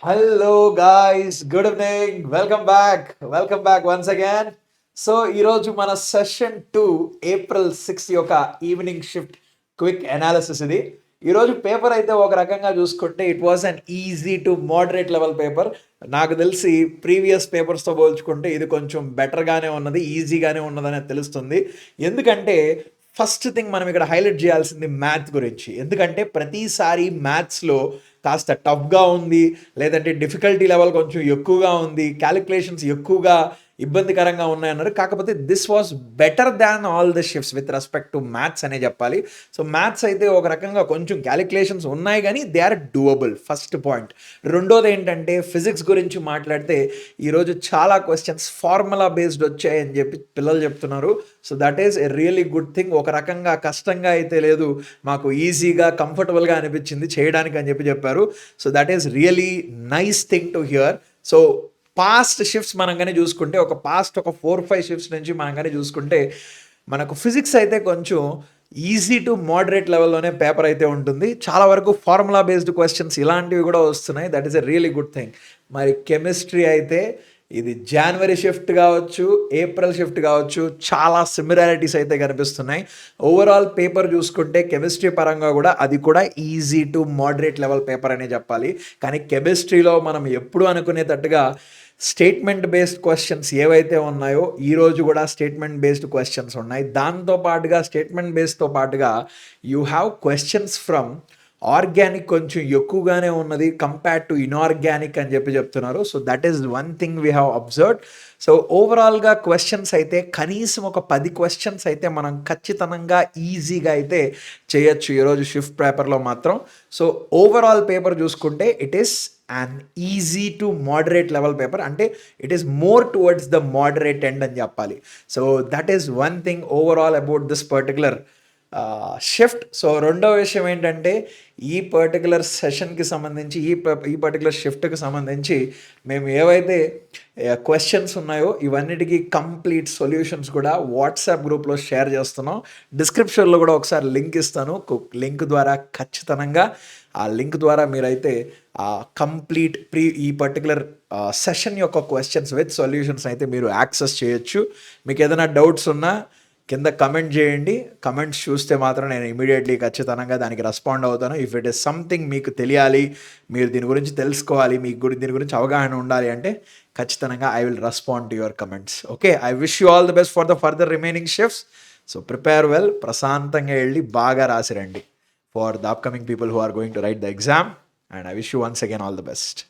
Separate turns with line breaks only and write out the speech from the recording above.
Hello guys, good evening. Welcome back once again. So ఈరోజు మన session 2 April 6 యొక్క evening shift quick analysis ఇది. ఈరోజు పేపర్ అయితే ఒక రకంగా చూసుకుంటే it was an easy to moderate level paper. నాకు తెలిసి ప్రీవియస్ పేపర్స్తో పోల్చుకుంటే ఇది కొంచెం బెటర్గానే ఉన్నది, ఈజీగానే ఉన్నదని తెలుస్తుంది. ఎందుకంటే ఫస్ట్ థింగ్ మనం ఇక్కడ హైలైట్ చేయాల్సింది మ్యాథ్ గురించి. ఎందుకంటే ప్రతిసారి మ్యాథ్స్లో కాస్త టఫ్గా ఉంది, లేదంటే డిఫికల్టీ లెవెల్ కొంచెం ఎక్కువగా ఉంది, క్యాలిక్యులేషన్స్ ఎక్కువగా ఇబ్బందికరంగా ఉన్నాయన్నారు. కాకపోతే this was better than all the shifts with respect to maths అనే చెప్పాలి. సో మ్యాథ్స్ అయితే ఒక రకంగా కొంచెం క్యాలిక్యులేషన్స్ ఉన్నాయి, కానీ they are doable, first point. రెండోది ఏంటంటే ఫిజిక్స్ గురించి మాట్లాడితే ఈరోజు చాలా క్వశ్చన్స్ ఫార్ములా బేస్డ్ వచ్చాయని చెప్పి పిల్లలు చెప్తున్నారు. So that is a really good thing. ఒక రకంగా కష్టంగా అయితే లేదు, మాకు ఈజీగా కంఫర్టబుల్గా అనిపించింది చేయడానికి అని చెప్పారు. So that is really nice thing to hear. So past shifts మనం కానీ చూసుకుంటే ఒక 4-5 షిఫ్ట్స్ నుంచి మనం కానీ చూసుకుంటే మనకు ఫిజిక్స్ అయితే కొంచెం ఈజీ టు మోడరేట్ లెవెల్లోనే పేపర్ అయితే ఉంటుంది. చాలా వరకు ఫార్ములా బేస్డ్ క్వశ్చన్స్ ఇలాంటివి కూడా వస్తున్నాయి. That is a really good thing. మరి కెమిస్ట్రీ అయితే ఇది జనవరి షిఫ్ట్ కావచ్చు, ఏప్రిల్ షిఫ్ట్ కావచ్చు, చాలా సిమిలారిటీస్ అయితే కనిపిస్తున్నాయి. ఓవరాల్ పేపర్ చూసుకుంటే కెమిస్ట్రీ పరంగా కూడా అది కూడా easy to moderate level paper అనే చెప్పాలి. కానీ కెమిస్ట్రీలో మనం ఎప్పుడు అనుకునేటట్టుగా స్టేట్మెంట్ బేస్డ్ క్వశ్చన్స్ ఏవైతే ఉన్నాయో ఈరోజు కూడా స్టేట్మెంట్ బేస్డ్ క్వశ్చన్స్ ఉన్నాయి. దాంతోపాటుగా స్టేట్మెంట్ బేస్డ్తో పాటుగా you have questions from organic కొంచెం ఎక్కువగానే ఉన్నది కంపేర్ టు ఇన్ఆర్గానిక్ అని చెప్తున్నారు. So that is one thing we have observed. So ఓవరాల్గా క్వశ్చన్స్ అయితే కనీసం ఒక 10 క్వశ్చన్స్ అయితే మనం ఖచ్చితంగా ఈజీగా అయితే చేయొచ్చు ఈరోజు షిఫ్ట్ పేపర్లో మాత్రం. సో ఓవరాల్ పేపర్ చూసుకుంటే it is and easy to moderate level paper, అంటే it is more towards the moderate end అని చెప్పాలి. So that is one thing overall about this particular shift. So రెండో విషయం ఏంటంటే ఈ పర్టికులర్ సెషన్కి సంబంధించి ఈ పర్టికులర్ షిఫ్ట్కి సంబంధించి మేము ఏవైతే క్వశ్చన్స్ ఉన్నాయో ఇవన్నిటికీ కంప్లీట్ సొల్యూషన్స్ కూడా వాట్సాప్ గ్రూప్లో షేర్ చేస్తున్నాం. డిస్క్రిప్షన్లో కూడా ఒకసారి లింక్ ఇస్తాను. లింక్ ద్వారా ఖచ్చితంగా ఆ లింక్ ద్వారా మీరైతే కంప్లీట్ ఈ పర్టికులర్ సెషన్ యొక్క క్వశ్చన్స్ విత్ సొల్యూషన్స్ అయితే మీరు యాక్సెస్ చేయొచ్చు. మీకు ఏదైనా డౌట్స్ ఉన్నా కింద కమెంట్ చేయండి. కమెంట్స్ చూస్తే మాత్రం నేను ఇమీడియట్లీ ఖచ్చితంగా దానికి రెస్పాండ్ అవుతాను. ఇఫ్ ఇట్ ఈస్ సంథింగ్ మీకు తెలియాలి, మీరు దీని గురించి తెలుసుకోవాలి, మీకు దీని గురించి అవగాహన ఉండాలి అంటే ఖచ్చితంగా I will respond to your comments. Okay, I wish you all the best for the further remaining shifts. So prepare well, ప్రశాంతంగా వెళ్ళి బాగా రాసిరండి for the upcoming people who are going to write the exam. And I wish you once again all the best.